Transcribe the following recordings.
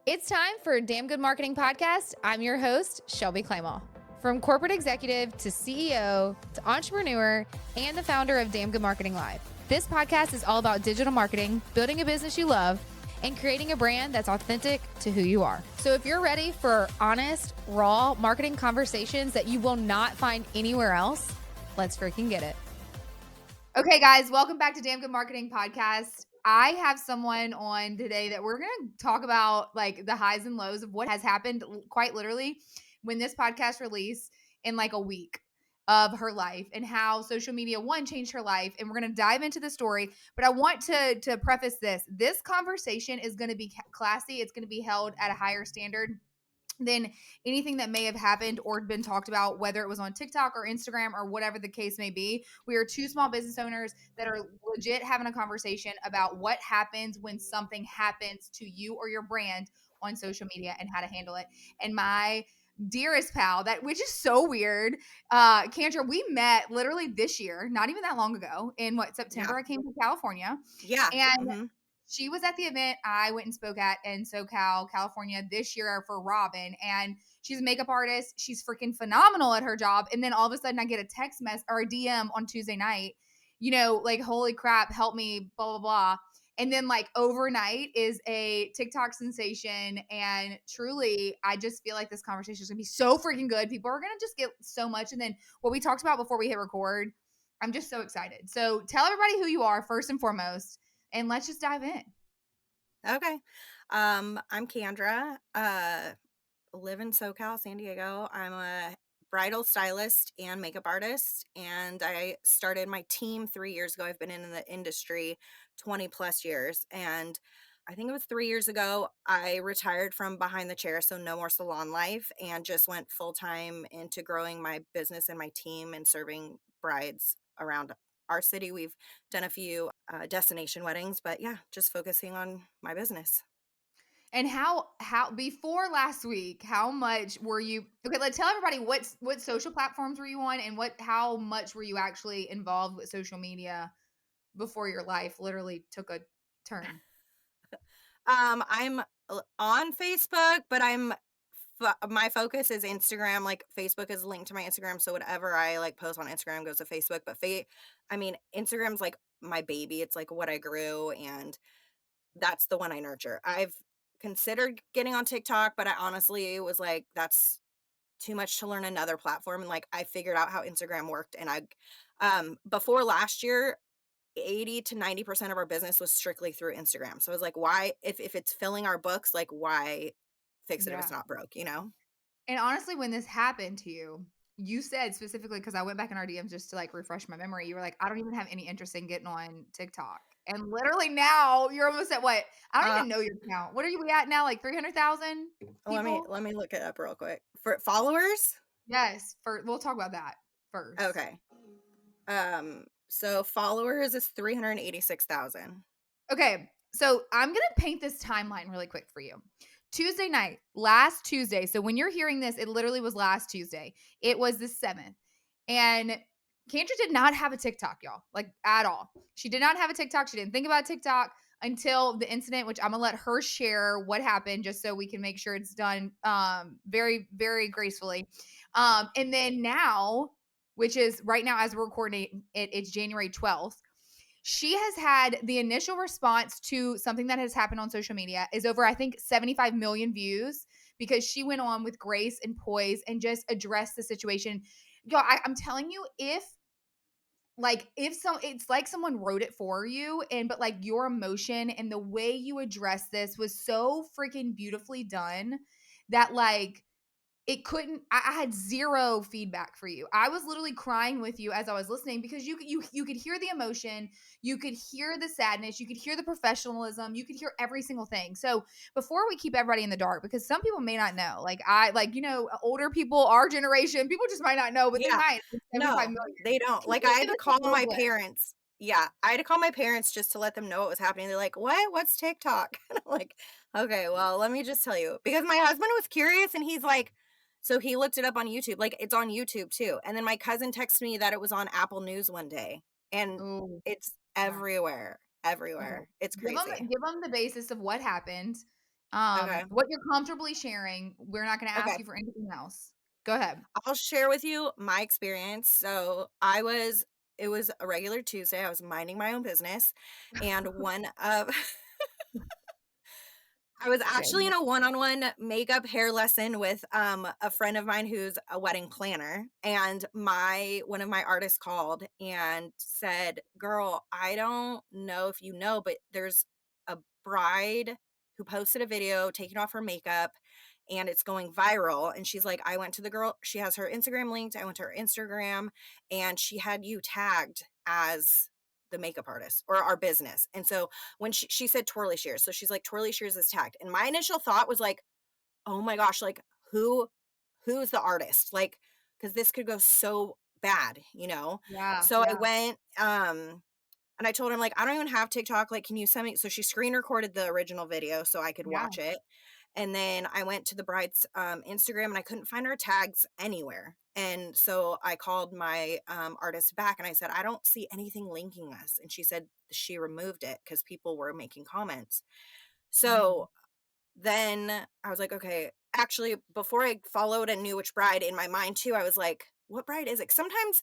It's time for Damn Good Marketing Podcast. I'm your host, Shelby Clement. From corporate executive to CEO to entrepreneur and the founder of Damn Good Marketing Live, this podcast is all about digital marketing, building a business you love, and creating a brand that's authentic to who you are. So if you're ready for honest, raw marketing conversations that you will not find anywhere else, let's freaking get it. Okay, guys, welcome back to Damn Good Marketing Podcast. I have someone on today that we're going to talk about like the highs and lows of what has happened quite literally when this podcast released in like a week of her life and how social media changed her life, and we're going to dive into the story. But I want to preface this conversation is going to be classy. It's going to be held at a higher standard than anything that may have happened or been talked about, whether it was on TikTok or Instagram or whatever the case may be. We are two small business owners that are legit having a conversation about what happens when something happens to you or your brand on social media and how to handle it. And my dearest pal, which is so weird, Kandra, we met literally this year, not even that long ago, in September. Yeah. I came to California, Yeah. and Mhm. she was at the event I went and spoke at in SoCal, California this year for Robin. And she's a makeup artist. She's freaking phenomenal at her job. And then all of a sudden I get a text message or a DM on Tuesday night, like, holy crap, help me, blah, blah, blah. And then like overnight is a TikTok sensation. And truly, I just feel like this conversation is going to be so freaking good. People are going to just get so much. And then what we talked about before we hit record, I'm just so excited. So tell everybody who you are first and foremost, and let's just dive in. Okay. I'm Kandra. Live in SoCal, San Diego. I'm a bridal stylist and makeup artist, and I started my team 3 years ago. I've been in the industry 20 plus years, and I think it was 3 years ago I retired from behind the chair, so no more salon life, and just went full time into growing my business and my team and serving brides around our city. We've done a few destination weddings, but yeah, just focusing on my business. And how before last week, how much were you okay, let's tell everybody what social platforms were you on, and how much were you actually involved with social media before your life literally took a turn? I'm on Facebook, but my focus is Instagram. Like Facebook is linked to my Instagram, so whatever I like post on Instagram goes to Facebook. But I mean, Instagram's like my baby. It's like what I grew, and that's the one I nurture. I've considered getting on TikTok, but I honestly was like, that's too much to learn another platform. And like, I figured out how Instagram worked, and before last year, 80 to 90% of our business was strictly through Instagram. So I was like, why, if it's filling our books, like why fix it if Yeah. it's not broke, you know? And honestly, when this happened to you, you said specifically, because I went back in our DMs just to like refresh my memory, you were like, I don't even have any interest in getting on TikTok. And literally now you're almost at what? I don't Uh even know your count. What are we at now? Like 300,000 let me people? let me look it up real quick. For followers? Yes. We'll talk about that first. Okay. So followers is 386,000. Okay, so I'm going to paint this timeline really quick for you. Tuesday night, last Tuesday. So when you're hearing this, it literally was last Tuesday. It was the 7th. And Kandra did not have a TikTok, y'all, like at all. She did not have a TikTok. She didn't think about TikTok until the incident, which I'm going to let her share what happened just so we can make sure it's done very, very gracefully. And then now, which is right now as we're recording it, it's January 12th. She has had the initial response to something that has happened on social media is over, I think, 75 million views because she went on with grace and poise and just addressed the situation. Yo, I'm telling you, it's like someone wrote it for you, but like your emotion and the way you address this was so freaking beautifully done that like it couldn't. I had zero feedback for you. I was literally crying with you as I was listening because you could hear the emotion, you could hear the sadness, you could hear the professionalism, you could hear every single thing. So before we keep everybody in the dark, because some people may not know, older people, our generation, people just might not know, but they Yeah. might. 75 No, million. they don't. Can Like, you I had give to us a call little my glimpse? parents. Yeah, I had to call my parents just to let them know what was happening. They're like, "What? What's TikTok?" And I'm like, "Okay, well, let me just tell you." Because my husband was curious and he's like, so he looked it up on YouTube. Like, it's on YouTube too. And then my cousin texted me that it was on Apple News one day, and Oh, it's yeah. everywhere, Okay. everywhere. It's Give them crazy. give them the basis of what happened Okay. What you're comfortably sharing. We're not gonna ask Okay. you for anything else. Go ahead. I'll share with you my experience. So it was a regular Tuesday. I was minding my own business. And one of, I was Okay. actually in a one-on-one makeup hair lesson with a friend of mine who's a wedding planner, and my one of my artists called and said, "Girl, I don't know if you know, but there's a bride who posted a video taking off her makeup and it's going viral." And she's like, "I went to the girl, she has her Instagram linked. I went to her Instagram and she had you tagged as the makeup artist or our business." And so when she said Twirly Shears, so she's like, Twirly Shears is tagged. And my initial thought was like, oh my gosh, like who who's the artist? Like, because this could go so bad, you know? Yeah, So I yeah, went, and I told her, I'm like, I don't even have TikTok. Like, can you send me? So she screen recorded the original video so I could yeah. watch it. And then I went to the bride's Instagram and I couldn't find her tags anywhere. And so I called my artist back and I said, I don't see anything linking us. And she said she removed it because people were making comments. Mhm. So then I was like, okay, actually, before I followed and knew which bride in my mind too, I was like, what bride is it? Sometimes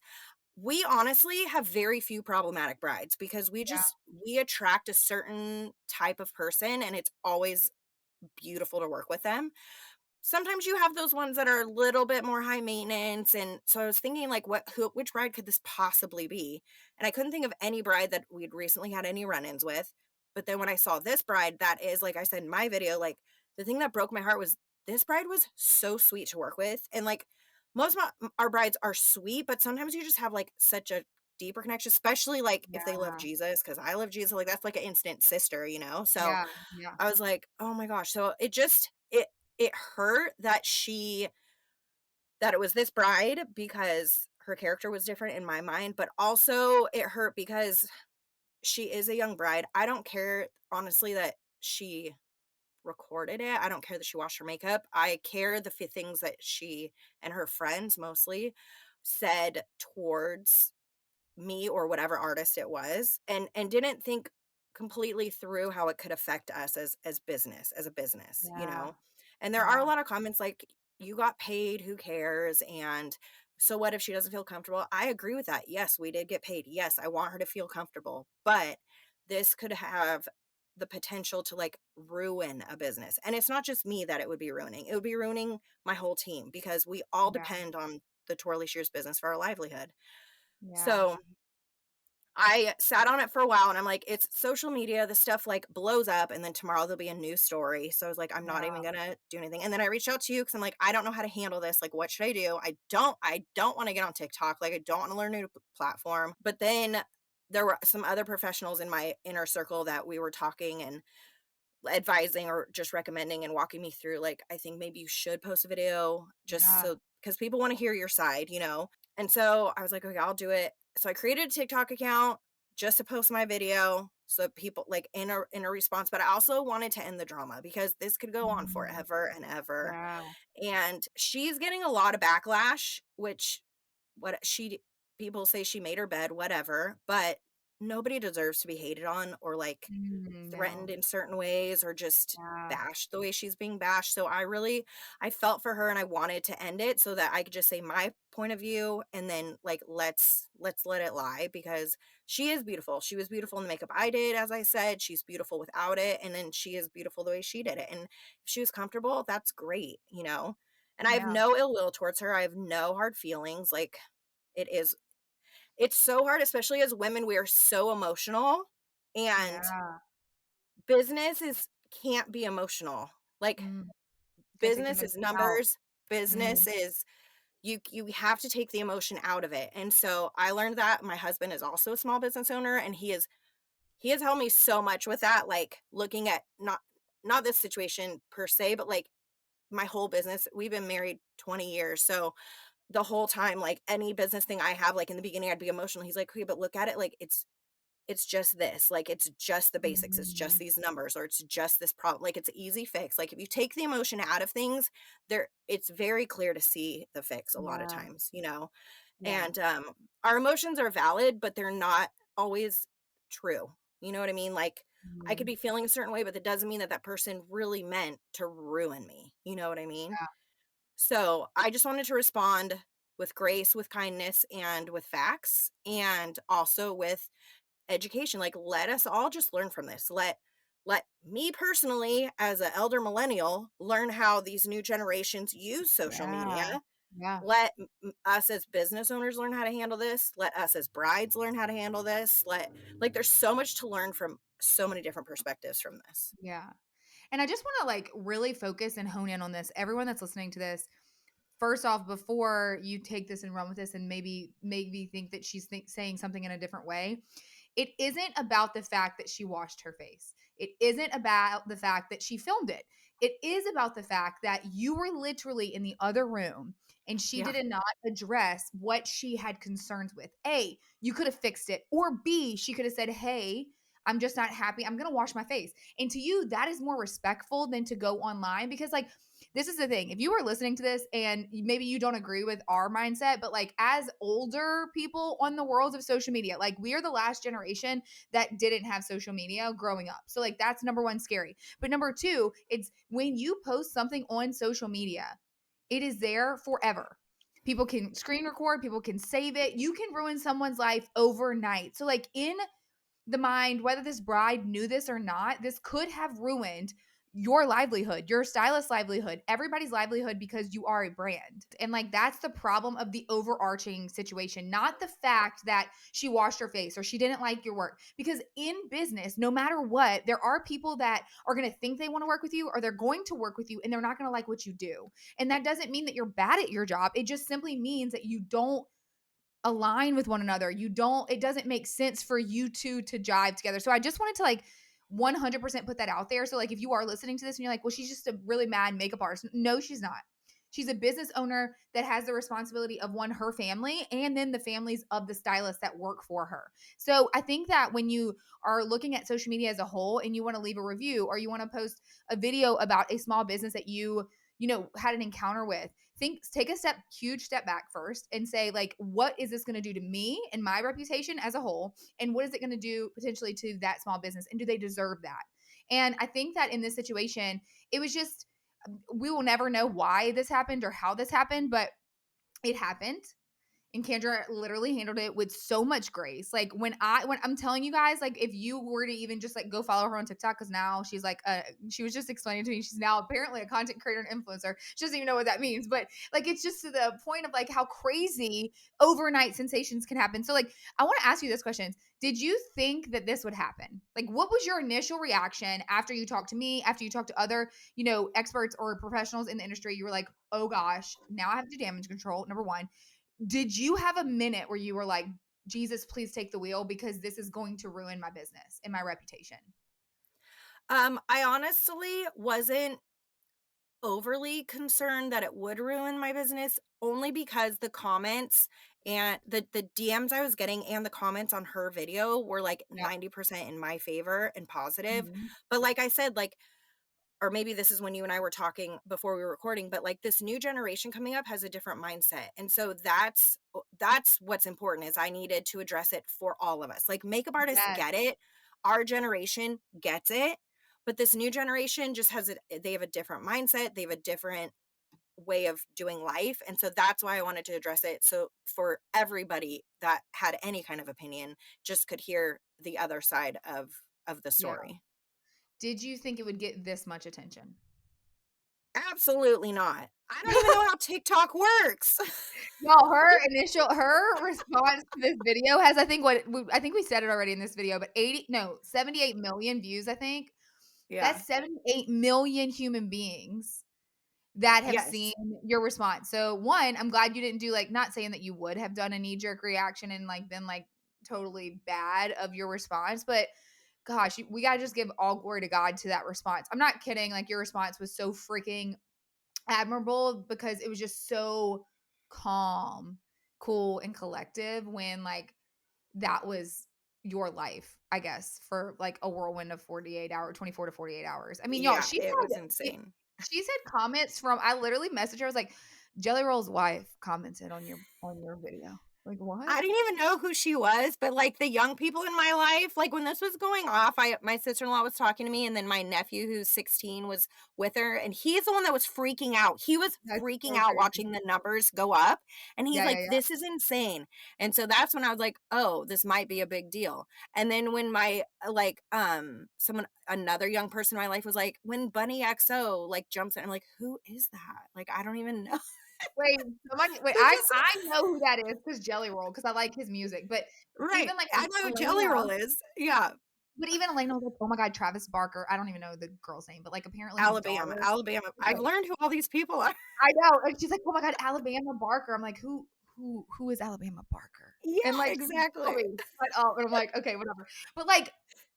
we honestly have very few problematic brides because Yeah, we attract a certain type of person and it's always beautiful to work with them. Sometimes you have those ones that are a little bit more high maintenance, and so I was thinking like which bride could this possibly be? And I couldn't think of any bride that we'd recently had any run-ins with. But then when I saw this bride, that is, like I said in my video, like the thing that broke my heart was this bride was so sweet to work with. And like most of our brides are sweet, but sometimes you just have like such a deeper connection, especially like if they love yeah, Jesus, because I love Jesus, like that's like an instant sister, you know? So yeah, yeah, I was like, "Oh my gosh." So it hurt that that it was this bride because her character was different in my mind, but also it hurt because she is a young bride. I don't care honestly that she recorded it. I don't care that she washed her makeup. I care the things that she and her friends mostly said towards me or whatever artist it was, and didn't think completely through how it could affect us as a business, you yeah, know? And there are a yeah, lot of comments like, "You got paid, who cares?" And, "So what if she doesn't feel comfortable?" I agree with that. Yes, we did get paid. Yes, I want her to feel comfortable, but this could have the potential to, like, ruin a business, and it's not just me that it would be ruining. It would be ruining my whole team because we all yeah, depend on the Twirly Shears business for our livelihood. yeah, So I sat on it for a while and I'm like, it's social media. The stuff like blows up and then tomorrow there'll be a new story. So I was like, I'm not even yeah, gonna do anything. And then I reached out to you because I'm like, I don't know how to handle this. Like, what should I do? I don't want to get on TikTok. Like, I don't want to learn a new platform. But then there were some other professionals in my inner circle that we were talking and advising or just recommending and walking me through, like, I think maybe you should post a video just yeah, so because people want to hear your side, you know? And so I was like, okay, I'll do it. So I created a TikTok account just to post my video so that people like in a response, but I also wanted to end the drama because this could go on mhm, forever and ever. yeah, And she's getting a lot of backlash, which what she people say she made her bed, whatever, but nobody deserves to be hated on or like threatened no, in certain ways or just yeah, bashed the way she's being bashed. So I felt for her and I wanted to end it so that I could just say my point of view and then like let's let it lie because she is beautiful. She was beautiful in the makeup I did, as I said. She's beautiful without it. And then she is beautiful the way she did it. And if she was comfortable, that's great, you know? And I have yeah, no ill will towards her. I have no hard feelings. Like it is it's so hard, especially as women, we are so emotional. And yeah, business is can't be emotional. Like, mm, gotta take the business is emotions out. numbers, Mhm, business is you have to take the emotion out of it, and so I learned that my husband is also a small business owner, and he has helped me so much with that, like, looking at not this situation per se, but, like, my whole business. We've been married 20 years, so the whole time, like, any business thing I have, like, in the beginning, I'd be emotional. He's like, "Okay, but look at it like it's just this, like, it's just the basics, it's just mhm, these numbers, or it's just this problem, like, it's easy fix, like, if you take the emotion out of things, there it's very clear to see the fix a lot of yeah, times, you know? yeah, And, our emotions are valid, but they're not always true, you know what I mean? Like, I could Mhm. be feeling a certain way, but that doesn't mean that that person really meant to ruin me. You know what I mean? Yeah. So I just wanted to respond with grace, with kindness, and with facts, and also with education. Like, let us all just learn from this. Let me personally, as an elder millennial, learn how these new generations use social media. Yeah. Yeah. Let us as business owners learn how to handle this. Let us as brides learn how to handle this. Like, there's so much to learn from so many different perspectives from this. Yeah. And I just want to like really focus and hone in on this. Everyone that's listening to this, first off, before you take this and run with this and maybe think that she's saying something in a different way, it isn't about the fact that she washed her face. It isn't about the fact that she filmed it. It is about the fact that you were literally in the other room and she Yeah. did not address what she had concerns with. A, you could have fixed it. Or B, she could have said, hey, I'm just not happy. I'm going to wash my face. And to you, that is more respectful than to go online because, like, this is the thing. If you are listening to this and maybe you don't agree with our mindset, but like as older people on the world of social media, like we are the last generation that didn't have social media growing up. So like that's number one, scary. But number two, it's when you post something on social media, it is there forever. People can screen record, people can save it. You can ruin someone's life overnight. So like in the mind, whether this bride knew this or not, this could have ruined your livelihood, your stylist livelihood, everybody's livelihood because you are a brand. And like that's the problem of the overarching situation, not the fact that she washed her face or she didn't like your work. Because in business, no matter what, there are people that are going to think they want to work with you or they're going to work with you and they're not going to like what you do. And that doesn't mean that you're bad at your job. It just simply means that you don't align with one another. It doesn't make sense for you two to jive together. So I just wanted to like 100% put that out there. So like if you are listening to this and you're like, well, she's just a really mad makeup artist. No, she's not. She's a business owner that has the responsibility of one, her family, and then the families of the stylists that work for her. So I think that when you are looking at social media as a whole and you want to leave a review or you want to post a video about a small business that you had an encounter with, take a huge step back first and say like, what is this going to do to me and my reputation as a whole? And what is it going to do potentially to that small business? And do they deserve that? And I think that in this situation, it was just, we will never know why this happened or how this happened, but it happened. And Kandra literally handled it with so much grace. Like when I'm telling you guys, like if you were to even just like go follow her on TikTok, because now she's like, she was just explaining to me, she's now apparently a content creator and influencer. She doesn't even know what that means, but like it's just to the point of like how crazy overnight sensations can happen. So like I want to ask you this question: did you think that this would happen? Like what was your initial reaction after you talked to me, after you talked to other experts or professionals in the industry? You were like, oh gosh, now I have to do damage control. Number one, did you have a minute where you were like, Jesus, please take the wheel because this is going to ruin my business and my reputation? I honestly wasn't overly concerned that it would ruin my business only because the comments and the DMs I was getting and the comments on her video were like Yeah. 90% in my favor and positive. Mhm. But like I said, like, or maybe this is when you and I were talking before we were recording, but like this new generation coming up has a different mindset. And so that's what's important is I needed to address it for all of us. Like makeup artists Yes. get it. Our generation gets it. But this new generation just they have a different mindset. They have a different way of doing life. And so that's why I wanted to address it. So for everybody that had any kind of opinion, just could hear the other side of the Yeah. story. Did you think it would get this much attention? Absolutely not. I don't even know how TikTok works. Y'all, her response to this video has, I think we said it already in this video, but 78 million views, I think. Yeah. That's 78 million human beings that have seen Yes. your response. So one, I'm glad you didn't do like, not saying that you would have done a knee jerk reaction and like been like totally bad of your response, but gosh, we got to just give all glory to God to that response. I'm not kidding. Like your response was so freaking admirable because it was just so calm, cool, and collective when like that was your life, I guess, for like a whirlwind of 24 to 48 hours. I mean, y'all, Yeah, it was insane. she's had comments from, I literally messaged her, I was like, Jelly Roll's wife commented on your video. Like, what? I didn't even know who she was, but, like, the young people in my life, like, when this was going off, my sister-in-law was talking to me, and then my nephew, who's 16, was with her, and he's the one that was freaking out. He was That's freaking so out crazy. watching the numbers go up, and he's Yeah, yeah, like, yeah. "This is insane." And so that's when I was like, "Oh, this might be a big deal." And then when my, someone another young person in my life was like, "When Bunny XO, like, jumps in," I'm like, "Who is that?" Like, I don't even know. Wait, wait, They just I know who that is because Jelly Roll, because I like his music, but right. even, like, I know who Jelly Elena, Roll is. Yeah. but even Elena was like, "Oh my god, Travis Barker." I don't even know the girl's name, but, like, apparently his Alabama, daughter. Alabama. I've learned who all these people are. I know, and she's like, "Oh my god, Alabama Barker." I'm like, "Who is Alabama Barker?" Yeah, And, like, she told exactly. me, but, and I'm like, "Okay, whatever." But, like,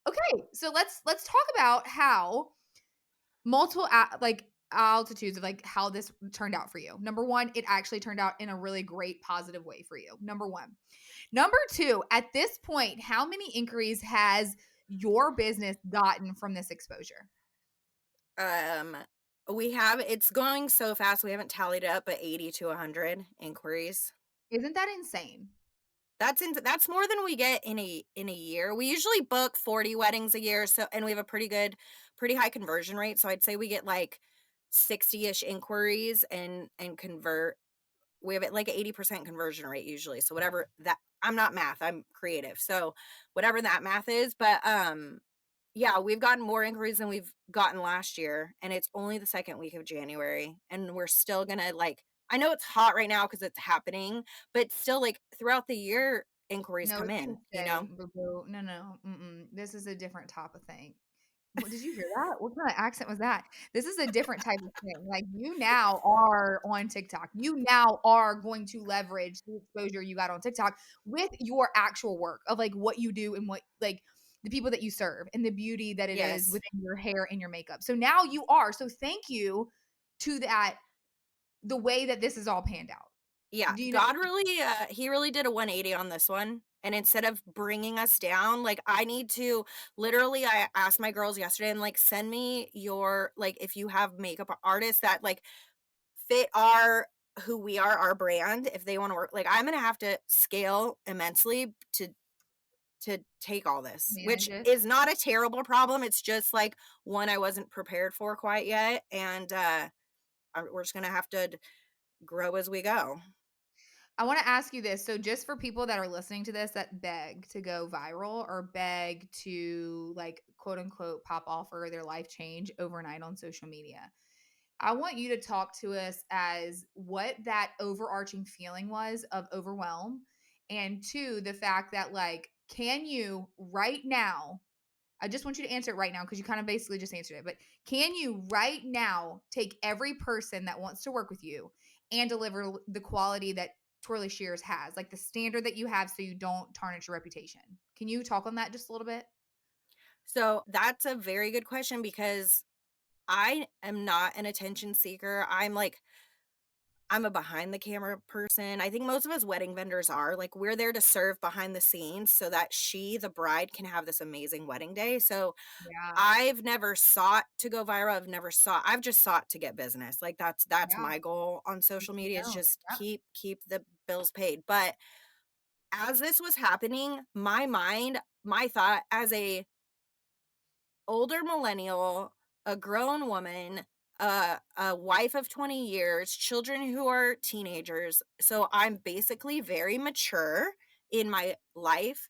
okay, so let's talk about how multiple altitudes of, like, how this turned out for you. Number 1, it actually turned out in a really great positive way for you, number 1. Number 2, at this point, how many inquiries has your business gotten from this exposure? Um, we have it's going so fast, we haven't tallied it up, but 80 to 100 inquiries. Isn't that insane? That's more than we get in a year. We usually book 40 weddings a year, so and we have a pretty high conversion rate, so I'd say we get, like, 60-ish inquiries and convert we have it like 80% conversion rate usually, so whatever that I'm not math, I'm creative, so whatever that math is, but, yeah, we've gotten more inquiries than we've gotten last year, and it's only the 2nd week of January, and we're still gonna, like I know it's hot right now because it's happening, but still, like, throughout the year, inquiries No, come it's gonna in, you stay, know? boo-boo. No, no, mm-mm. This is a different type of thing. What did you hear that? What kind of accent was that? This is a different type of thing. Like, you now are on TikTok. You now are going to leverage the exposure you got on TikTok with your actual work of, like, what you do and what, like, the people that you serve and the beauty that it is Yes. within your hair and your makeup. So now you are. So thank you to that, the way that this is all panned out. Yeah, Do you know? God really, he really did a 180 on this one, and instead of bringing us down, like, I need to literally, I asked my girls yesterday, I'm like, "Send me your like, if you have makeup artists that, like, fit our who we are, our brand, if they wanna work" like, I'm gonna have to scale immensely to take all this, Manage which it. is not a terrible problem, it's just, like, one I wasn't prepared for quite yet, and, we're just gonna have to grow as we go. I want to ask you this. So, just for people that are listening to this that beg to go viral or beg to, like, quote unquote, pop off or their life change overnight on social media, I want you to talk to us as what that overarching feeling was of overwhelm. And two, the fact that, like, can you right now, I just want you to answer it right now because you kind of basically just answered it. But can you right now take every person that wants to work with you and deliver the quality that Twirly Shears has, like the standard that you have, so you don't tarnish your reputation? Can you talk on that just a little bit? So, that's a very good question because I am not an attention seeker, I'm a behind the camera person. I think most of us wedding vendors are, like, we're there to serve behind the scenes so that she, the bride, can have this amazing wedding day, so Yeah. I've never sought to go viral, I've just sought to get business, like, that's Yeah. my goal on Good social to media is know. just Yep. keep the bills paid, but as this was happening, my thought as a older millennial, a grown woman, a wife of 20 years, children who are teenagers, so I'm basically very mature in my life.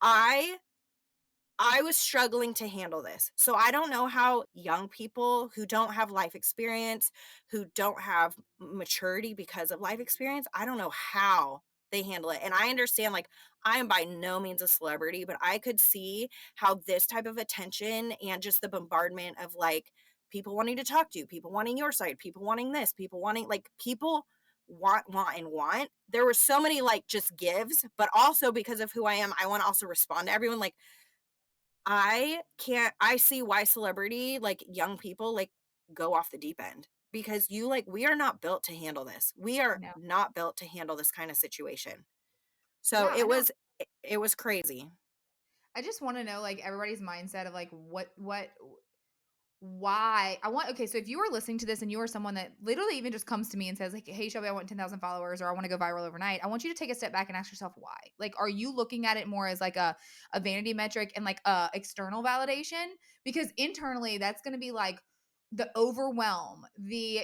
I I was struggling to handle this. So I don't know how young people who don't have life experience, who don't have maturity because of life experience, I don't know how they handle it. And I understand, like, I am by no means a celebrity, but I could see how this type of attention and just the bombardment of, like, people wanting to talk to you, people wanting your side, people wanting this, people wanting, like, people want. There were so many, like, just gives, but also because of who I am, I want to also respond to everyone. Like, I see why celebrity, like, young people, like, go off the deep end because we are not built to handle this. We I are know. not built to handle this kind of situation. So Yeah, I know. it was crazy. I just want to know, like, everybody's mindset of, like, why I want okay, so if you are listening to this and you are someone that literally even just comes to me and says like, "Hey Shelby, I want 10,000 followers or I want to go viral overnight." I want you to take a step back and ask yourself why. Like, are you looking at it more as like a vanity metric and like a external validation? Because internally that's going to be like the overwhelm. You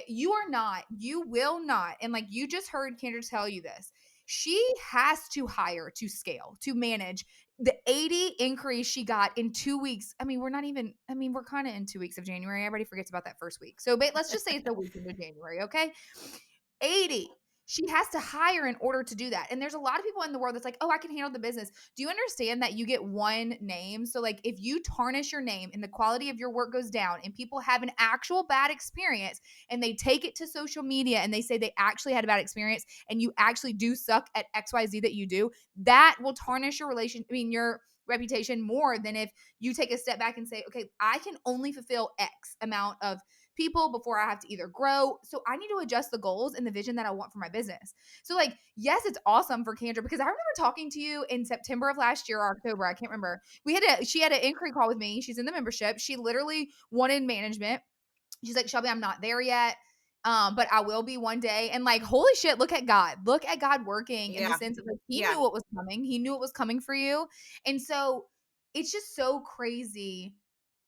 will not. And like you just heard Kandra tell you this. She has to hire to scale, to manage the 80 increase she got in 2 weeks. I mean, we're kind of in 2 weeks of January. Everybody forgets about that first week. So let's just say it's a week into January, okay? 80. She has to hire in order to do that. And there's a lot of people in the world that's like, oh, I can handle the business. Do you understand that you get one name? So, like, if you tarnish your name and the quality of your work goes down and people have an actual bad experience and they take it to social media and they say they actually had a bad experience and you actually do suck at XYZ that you do, that will tarnish your reputation more than if you take a step back and say, okay, I can only fulfill X amount of people before I have to either grow. So I need to adjust the goals and the vision that I want for my business. So like, yes, it's awesome for Kandra because I remember talking to you in September of last year or October. I can't remember. She had an inquiry call with me. She's in the membership. She literally wanted management. She's like, Shelby, I'm not there yet. But I will be one day. And like, holy shit, look at God. Look at God working in the Yeah. sense of like, he Yeah. knew what was coming. He knew it was coming for you. And so it's just so crazy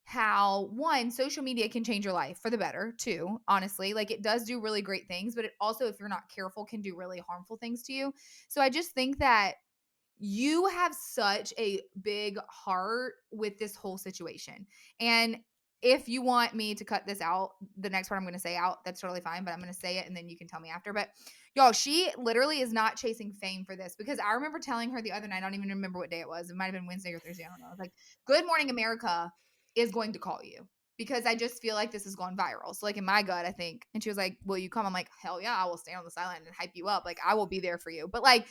how one social media can change your life for the better too, honestly. Like it does do really great things, but it also, if you're not careful, can do really harmful things to you. So I just think that you have such a big heart with this whole situation. And if you want me to cut this out, the next part I'm going to say out, that's totally fine, but I'm going to say it and then you can tell me after. But y'all, she literally is not chasing fame for this because I remember telling her the other night, I don't even remember what day it was. It might have been Wednesday or Thursday. I don't know. I was like, Good Morning America is going to call you because I just feel like this has gone viral. So like in my gut, I think, and she was like, will you come? I'm like, hell yeah, I will stand on the sideline and hype you up. Like I will be there for you. But like,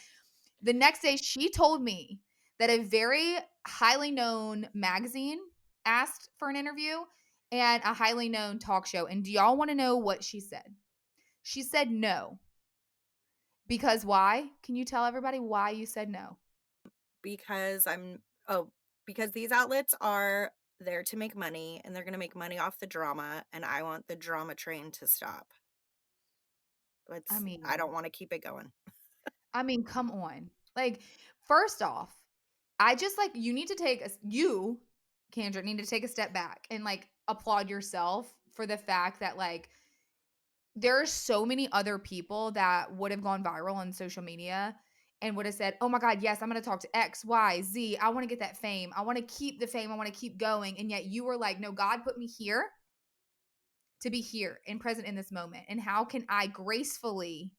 the next day, she told me that a very highly known magazine asked for an interview and a highly known talk show. And do y'all want to know what she said? She said no. Because why? Can you tell everybody why you said no? Because because these outlets are there to make money and they're going to make money off the drama and I want the drama train to stop. I I mean, don't want to keep it going. come on. Like, first off, I just like you, Kandra, need to take a step back and like applaud yourself for the fact that like there are so many other people that would have gone viral on social media and would have said, oh my God, yes, I'm going to talk to X, Y, Z. I want to get that fame. I want to keep the fame. I want to keep going. And yet you were like, no, God put me here to be here and present in this moment. And how can I gracefully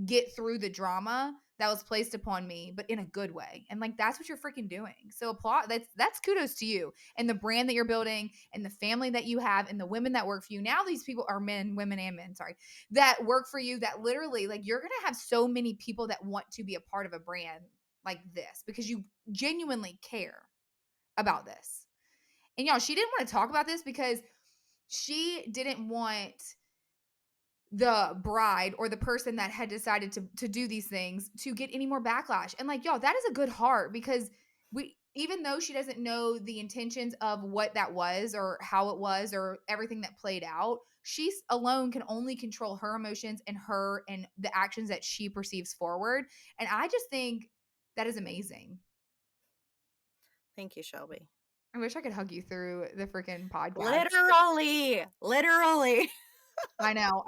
get through the drama that was placed upon me, but in a good way? And like that's what you're freaking doing. So applaud. That's kudos to you and the brand that you're building and the family that you have and the women that work for you. Now these people are women and men, sorry, that work for you that literally like you're gonna have so many people that want to be a part of a brand like this because you genuinely care about this. And y'all, she didn't want to talk about this because she didn't want the bride or the person that had decided to do these things to get any more backlash. And like, y'all, that is a good heart because even though she doesn't know the intentions of what that was or how it was or everything that played out, she alone can only control her emotions and her and the actions that she perceives forward. And I just think that is amazing. Thank you, Shelby. I wish I could hug you through the freaking podcast. Literally. Literally. I know.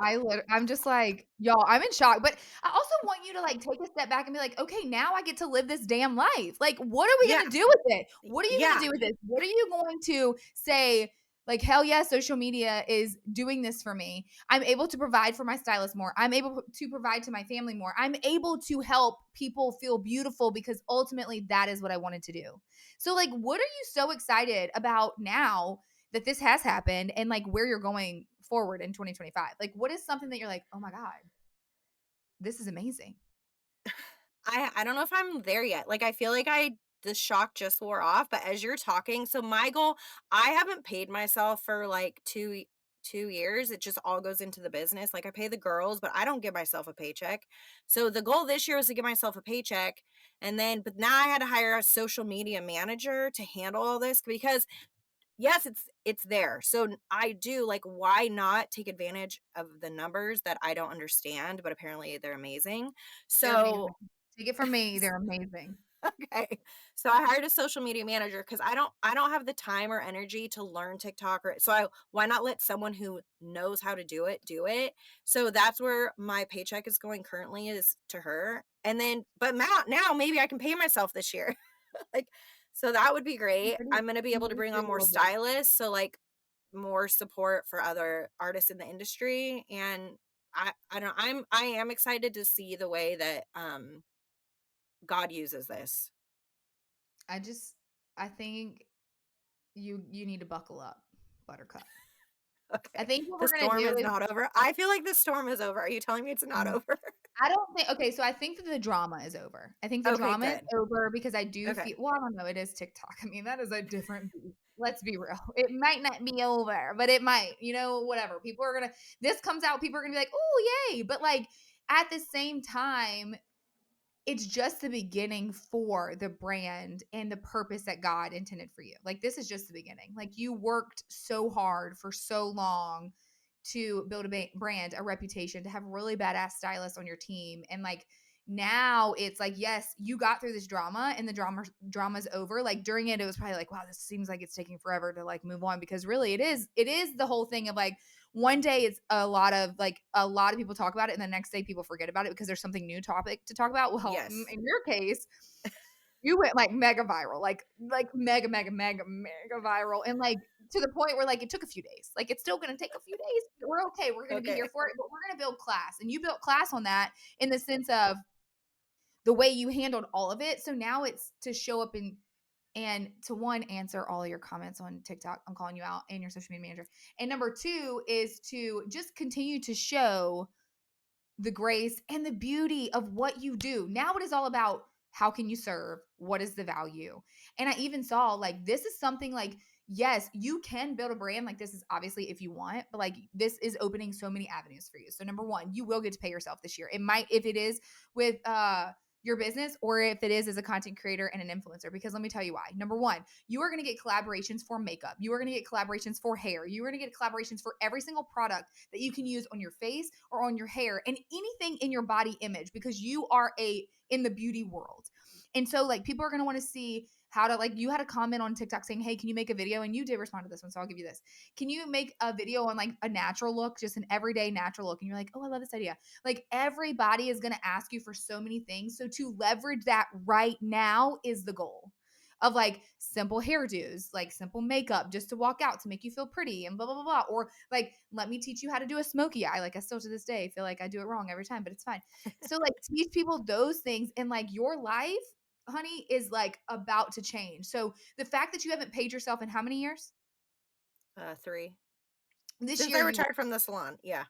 I'm just like, y'all, I'm in shock. But I also want you to like take a step back and be like, okay, now I get to live this damn life. Like, what are we Yeah. gonna do with it? What are you gonna Yeah. do with this? What are you going to say? Like, hell yeah, social media is doing this for me. I'm able to provide for my stylist more. I'm able to provide to my family more. I'm able to help people feel beautiful because ultimately that is what I wanted to do. So, like, what are you so excited about now that this has happened and like where you're going forward in 2025? Like, what is something that you're like, oh my God, this is amazing? I don't know if I'm there yet. Like I feel like the shock just wore off, but as you're talking, so my goal, I haven't paid myself for like 2 years. It just all goes into the business. Like I pay the girls, but I don't give myself a paycheck. So the goal this year was to give myself a paycheck. And then but now I had to hire a social media manager to handle all this because yes, it's there. So I do like, why not take advantage of the numbers that I don't understand, but apparently they're amazing. They're amazing. So Take it from me, they're amazing. okay. So I hired a social media manager because I don't have the time or energy to learn TikTok why not let someone who knows how to do it. So that's where my paycheck is going currently, is to her. And then but now maybe I can pay myself this year. Like, so that would be great. I'm going to be able to bring on more stylists, so like more support for other artists in the industry. And I don't I am excited to see the way that God uses this. I just I think you need to buckle up, Buttercup. I Okay. think what The we're gonna storm do is is not over. I feel like the storm is over. Are you telling me it's not over? I don't think okay, so I think that the drama is over. I think the Okay, drama is good. over because I do Okay. feel well, I don't know, it is TikTok. I mean, that is a different beast. Let's be real. It might not be over, but it might, whatever. People are gonna this comes out, people are gonna be like, oh yay. But like at the same time, it's just the beginning for the brand and the purpose that God intended for you. Like this is just the beginning. Like you worked so hard for so long to build a brand, a reputation, to have really badass stylists on your team, and like now it's like yes, you got through this drama and the drama's over. Like during it was probably like wow, this seems like it's taking forever to like move on because really it is the whole thing of like one day it's a lot of people talk about it and the next day people forget about it because there's something new topic to talk about. Well, Yes. in your case, you went like mega viral, like mega, mega, mega, mega viral. And like to the point where like it took a few days. Like it's still gonna take a few days. But we're okay. We're gonna be here Okay. for it, but we're gonna build class. And you built class on that in the sense of the way you handled all of it. So now it's to show up and to one, answer all of your comments on TikTok. I'm calling you out and your social media manager. And number two is to just continue to show the grace and the beauty of what you do. Now it is all about how can you serve? What is the value? And I even saw like this is something like yes, you can build a brand like this is obviously if you want, but like this is opening so many avenues for you. So number 1, you will get to pay yourself this year. It might if it is with your business or if it is as a content creator and an influencer because let me tell you why. Number 1, you are going to get collaborations for makeup. You are going to get collaborations for hair. You are going to get collaborations for every single product that you can use on your face or on your hair and anything in your body image because you are in the beauty world. And so like people are going to want to see how to like you had a comment on TikTok saying, "Hey, can you make a video?" And you did respond to this one, so I'll give you this. Can you make a video on like a natural look, just an everyday natural look? And you're like, "Oh, I love this idea." Like everybody is going to ask you for so many things. So to leverage that right now is the goal of like simple hairdos, like simple makeup just to walk out to make you feel pretty and blah, blah, blah, blah. Or like, let me teach you how to do a smoky eye. Like I still to this day feel like I do it wrong every time, but it's fine. So like teach people those things and like your life, honey, is like about to change. So the fact that you haven't paid yourself in how many years? 3. This Since year I you will. retired from the salon. Yeah.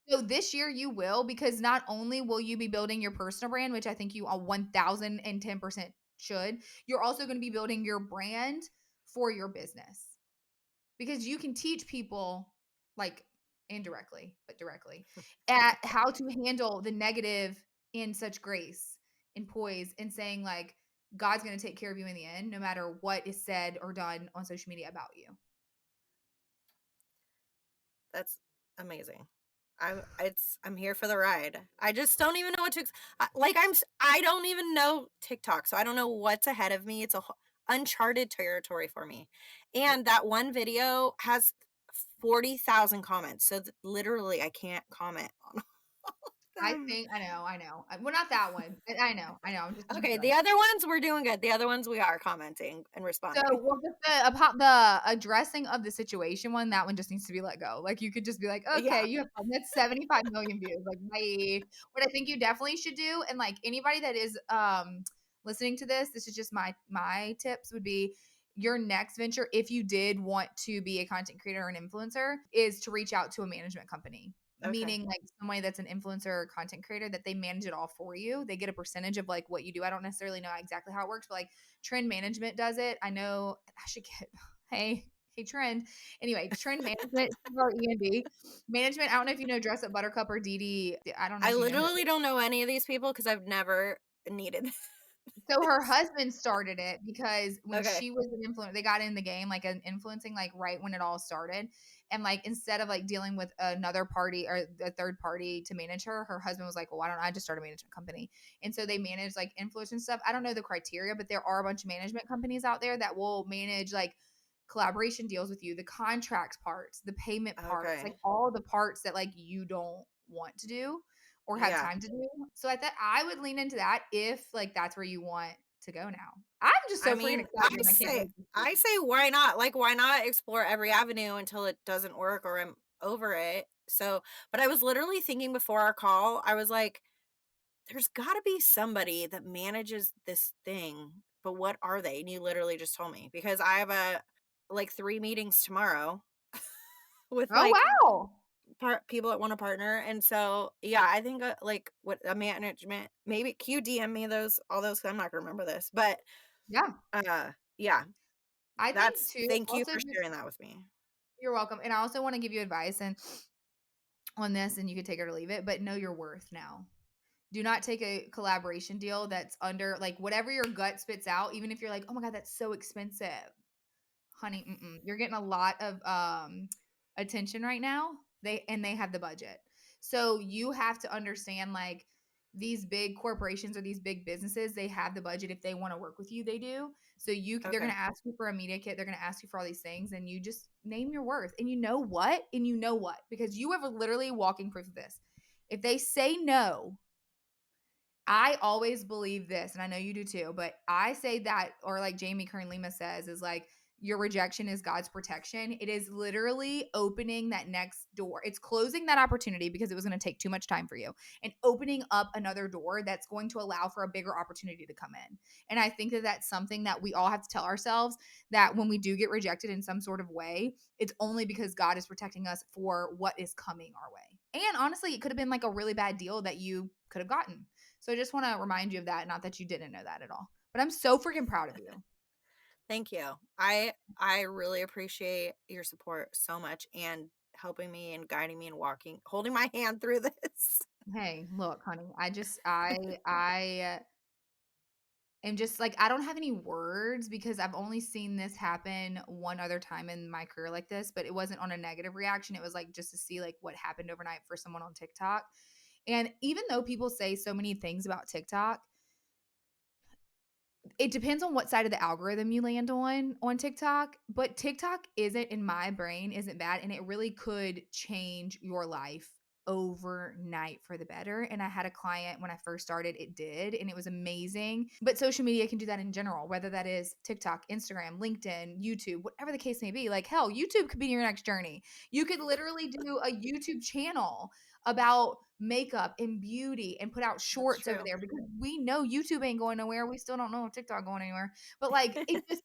So this year you will, because not only will you be building your personal brand, which I think you 1010% should, you're also going to be building your brand for your business because you can teach people like indirectly, but directly at how to handle the negative in such grace and poise and saying like, God's going to take care of you in the end, no matter what is said or done on social media about you. That's amazing. I'm here for the ride. I just don't even know what to like I don't even know TikTok, so I don't know what's ahead of me. It's uncharted territory for me. And that one video has 40,000 comments. So literally I can't comment on I them. think I know. Well, not that one. I know. I'm just being Okay, silly. the other ones we're doing good. The other ones we are commenting and So, responding. well, just the addressing of the situation one, that one just needs to be let go. Like, you could just be like, "Okay, Yeah. you have fun. That's 75 million views." Like, bye. What I think you definitely should do, and like anybody that is listening to this is just my tips would be your next venture, if you did want to be a content creator or an influencer, is to reach out to a management company. Okay. Meaning like somebody that's an influencer or content creator that they manage it all for you. They get a percentage of like what you do. I don't necessarily know exactly how it works, but like Trend Management does it. I know I should get hey Trend. Anyway, Trend Management or END management. I don't know if you know Dress Up Buttercup or Dee Dee. I don't know I if you know. literally don't know any of these people because I've never needed So her husband started it because when Okay. she was an influencer, they got in the game, like, an influencing, like, right when it all started, and, like, instead of, like, dealing with another party or a third party to manage her, her husband was like, "Well, why don't I just start a management company?" And so they manage, like, influencers and stuff. I don't know the criteria, but there are a bunch of management companies out there that will manage, like, collaboration deals with you, the contracts parts, the payment parts, like, Okay. all the parts that, like, you don't want to do or have Yeah. time to do. So I thought I would lean into that if, like, that's where you want to go now. I'm just I so freaking mean, I excited and I can't say wait to I see. say why not? Like, why not explore every avenue until it doesn't work or I'm over it? So, but I was literally thinking before our call, I was like, there's got to be somebody that manages this thing, but what are they? And you literally just told me because I have like 3 meetings tomorrow with Oh, like wow. people that want to partner. And so, yeah, I think like what a management, maybe QDM me those, all those, 'cause I'm not gonna remember this, but Yeah. yeah, I think that's, too, thank you also for just sharing that with me. you're welcome. And I also want to give you advice and on this, and you can take it or leave it, but know your worth now. Do not take a collaboration deal that's under, like, whatever your gut spits out, even if you're like, "Oh my god, that's so expensive." Honey, you're getting a lot of attention right now. They have the budget. So you have to understand, like, these big corporations or these big businesses, they have the budget. If they want to work with you, they do. So they're going Okay. to ask you for a media kit. They're going to ask you for all these things, and you just name your worth. And you know what? And you know what? Because you have literally walking proof of this. If they say no, I always believe this, and I know you do too, but I say that, or like Jamie Kern Lima says, is like, your rejection is God's protection. It is literally opening that next door. It's closing that opportunity because it was going to take too much time for you and opening up another door that's going to allow for a bigger opportunity to come in. And I think that that's something that we all have to tell ourselves, that when we do get rejected in some sort of way, it's only because God is protecting us for what is coming our way. And honestly, it could have been like a really bad deal that you could have gotten. So I just want to remind you of that. Not that you didn't know that at all, but I'm so freaking proud of you. Thank you. I really appreciate your support so much and helping me and guiding me and walking, holding my hand through this. Hey, look, honey, I am just like, I don't have any words because I've only seen this happen one other time in my career like this, but it wasn't on a negative reaction. It was like just to see like what happened overnight for someone on TikTok. And even though people say so many things about TikTok, it depends on what side of the algorithm you land on TikTok, but TikTok isn't, in my brain, isn't bad, and it really could change your life overnight for the better. And I had a client when I first started, it did, and it was amazing. But social media can do that in general, whether that is TikTok, Instagram, LinkedIn, YouTube, whatever the case may be. Like, hell, YouTube could be your next journey. You could literally do a YouTube channel about makeup and beauty and put out That's shorts over true. there, because we know YouTube ain't going nowhere. We still don't know if TikTok going anywhere. But like, it just,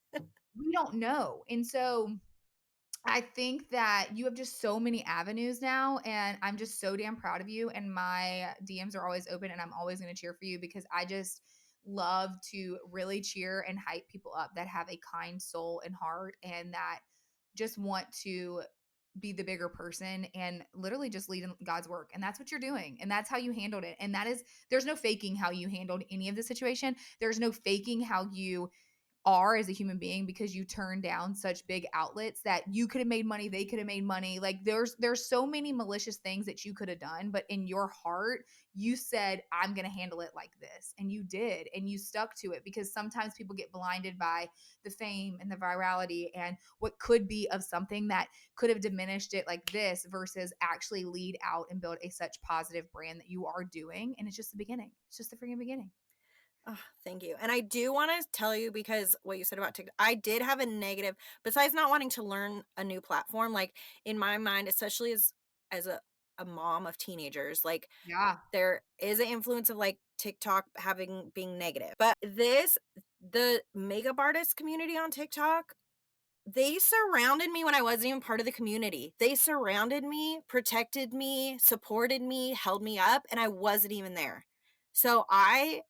we don't know. And so I think that you have just so many avenues now, and I'm just so damn proud of you. And my DMs are always open, and I'm always going to cheer for you because I just love to really cheer and hype people up that have a kind soul and heart and that just want to be the bigger person and literally just lead in God's work. And that's what you're doing. And that's how you handled it. And that is, there's no faking how you handled any of the situation. There's no faking how you are as a human being, because you turn down such big outlets that you could have made money, they could have made money. Like, there's so many malicious things that you could have done, but in your heart you said, I'm going to handle it like this, and you did, and you stuck to it, because sometimes people get blinded by the fame and the virality and what could be of something that could have diminished it like this versus actually lead out and build a such positive brand that you are doing. And it's just the beginning. It's just the freaking beginning. Oh, thank you. And I do want to tell you, because what you said about TikTok, I did have a negative, besides not wanting to learn a new platform, like in my mind, especially as a mom of teenagers, like Yeah. there is an influence of like TikTok having being negative. But the makeup artist community on TikTok, they surrounded me when I wasn't even part of the community. They surrounded me, protected me, supported me, held me up, and I wasn't even there. So I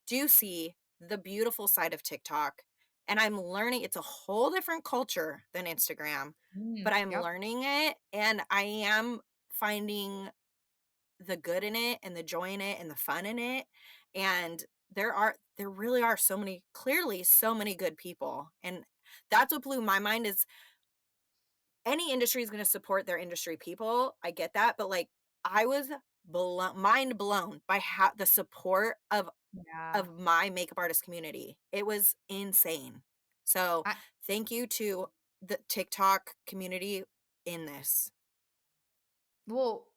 do see the beautiful side of TikTok, and I'm learning it's a whole different culture than Instagram, but I'm Yep. learning it, and I am finding the good in it and the joy in it and the fun in it. And there really are so many, clearly so many good people. And that's what blew my mind is any industry is going to support their industry people. I get that, but like I was mind blown by how the support Yeah. of my makeup artist community. It was insane. So, I thank you to the TikTok community in this. well,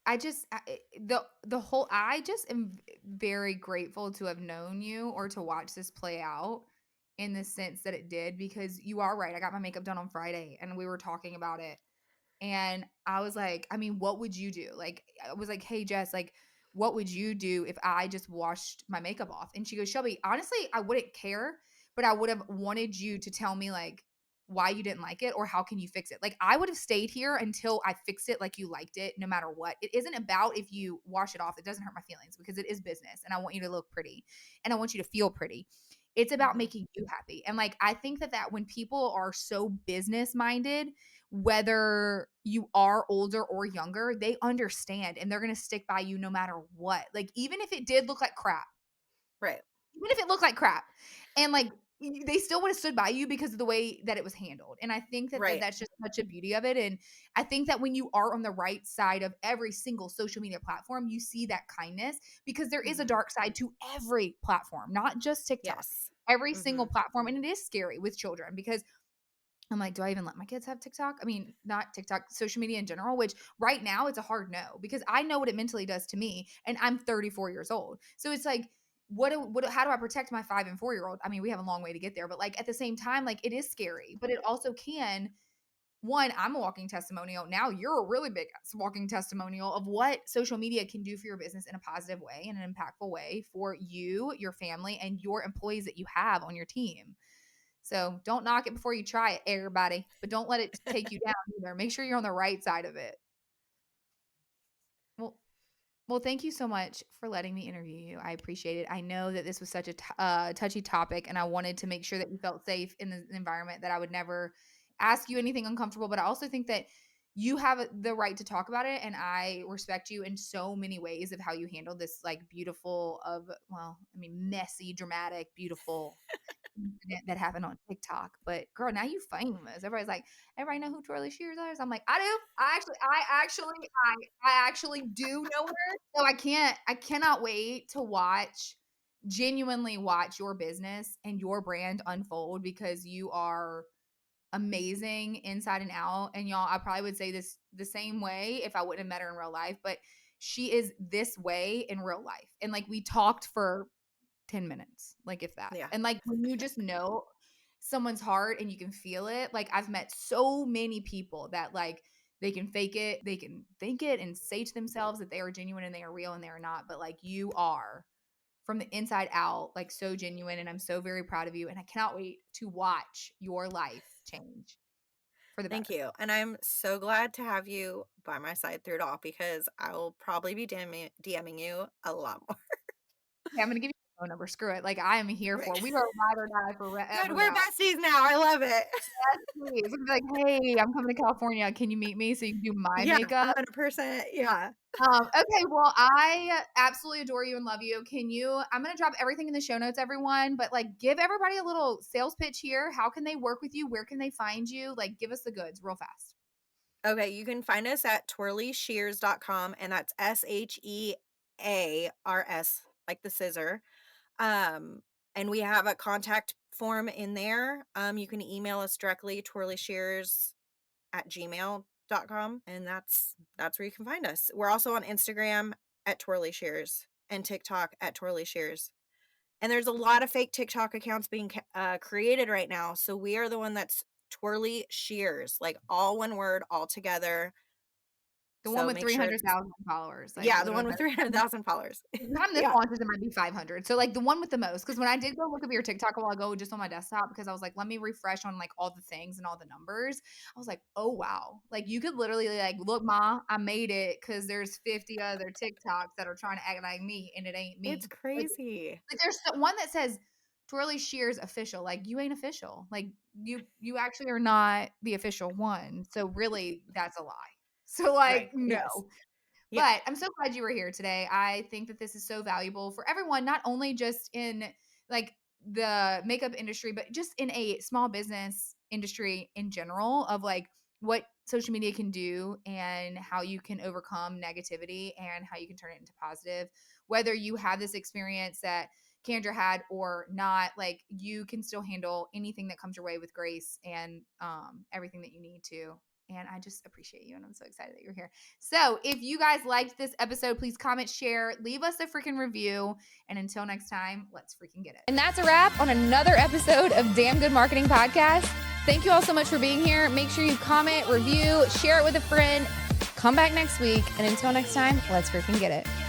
the whole I just am very grateful to have known you or to watch this play out in the sense that it did because you are right. I got my makeup done on Friday and we were talking about it. And I was like, I mean, what would you do? Like, I was like, hey, Jess, like, what would you do if I just washed my makeup off? And she goes, Shelby, honestly, I wouldn't care, but I would have wanted you to tell me, like, why you didn't like it or how can you fix it? Like, I would have stayed here until I fixed it like you liked it, no matter what. It isn't about if you wash it off, it doesn't hurt my feelings because it is business and I want you to look pretty and I want you to feel pretty. It's about Mhm. making you happy. And like, I think that when people are so business minded, whether you are older or younger, they understand and they're going to stick by you no matter what. Like, even if it did look like crap, Right. even if it looked like crap, and like they still would have stood by you because of the way that it was handled. And I think that Right. that's just such a beauty of it. And I think that when you are on the right side of every single social media platform, you see that kindness because there is a Mhm. dark side to every platform, not just TikTok. Yes. Every single Mhm. platform. And it is scary with children because I'm like, do I even let my kids have TikTok? I mean, not TikTok, social media in general, which right now it's a hard no because I know what it mentally does to me and I'm 34 years old. So it's like, how do I protect my 5 and 4 year old? I mean, we have a long way to get there, but like at the same time, like it is scary, but it also can. One, I'm a walking testimonial. Now you're a really big walking testimonial of what social media can do for your business in a positive way and an impactful way for you, your family, and your employees that you have on your team. So don't knock it before you try it, everybody. But don't let it take you down either. Make sure you're on the right side of it. Well, well, thank you so much for letting me interview you. I appreciate it. I know that this was such a touchy topic, and I wanted to make sure that you felt safe in the environment. That I would never ask you anything uncomfortable. But I also think that you have the right to talk about it, and I respect you in so many ways of how you handled this, like beautiful I mean, messy, dramatic, beautiful incident that happened on TikTok. But girl, now you famous. Everybody's like, everybody know who Twirly Shears is? I'm like, I do. I actually do know her. So I cannot wait to genuinely watch your business and your brand unfold because you are amazing inside and out. And y'all, I probably would say this the same way if I wouldn't have met her in real life, but she is this way in real life. And like we talked for 10 minutes, like if that. Yeah. And like when you just know someone's heart and you can feel it, like I've met so many people that like they can fake it, they can think it and say to themselves that they are genuine and they are real and they are not, but like you are from the inside out, like so genuine. And I'm so very proud of you. And I cannot wait to watch your life change for the Thank better. you. And I'm so glad to have you by my side through it all because I will probably be DMing you a lot more. Okay, I'm gonna give you my phone number. Screw it. Like I am here Right. for. We are ride or die Good. forever We're now. besties now. I love it. Yes, please. It's gonna be like, hey, I'm coming to California. Can you meet me so you can do my Yeah. makeup? 100%. Yeah. Okay, well, I absolutely adore you and love you. I'm gonna drop everything in the show notes, everyone, but like give everybody a little sales pitch here. How can they work with you? Where can they find you? Like give us the goods real fast. Okay, you can find us at twirlyshears.com and that's SHEARS, like the scissor. Um, and we have a contact form in there. You can email us directly, twirlyshears@gmail.com, and that's where you can find us. We're also on Instagram at twirlyshears and TikTok at twirlyshears. And there's a lot of fake TikTok accounts being created right now. So we are the one that's Twirly Shears, like all one word, all together. The one So with make sure it's 300,000 followers, like yeah, the literally. one with 300,000 followers. By the time this Yeah, launches, it might be 500. So like the one with the most, because when I did go look up your TikTok a while ago, just on my desktop, because I was like, let me refresh on like all the things and all the numbers. I was like, oh wow, like you could literally like, look, ma, I made it because there's 50 other TikToks that are trying to act like me, and it ain't it's me. Like, crazy. like there's one that says Twirly Shears official. Like you ain't official. Like you actually are not the official one. So really, that's a lie. So like Right. no. Yes. Yeah. But I'm so glad you were here today. I think that this is so valuable for everyone, not only just in like the makeup industry, but just in a small business industry in general of like what social media can do and how you can overcome negativity and how you can turn it into positive. Whether you have this experience that Kandra had or not, like you can still handle anything that comes your way with grace and everything that you need to. And I just appreciate you. And I'm so excited that you're here. So if you guys liked this episode, please comment, share, leave us a freaking review. And until next time, let's freaking get it. And that's a wrap on another episode of Damn Good Marketing Podcast. Thank you all so much for being here. Make sure you comment, review, share it with a friend. Come back next week. And until next time, let's freaking get it.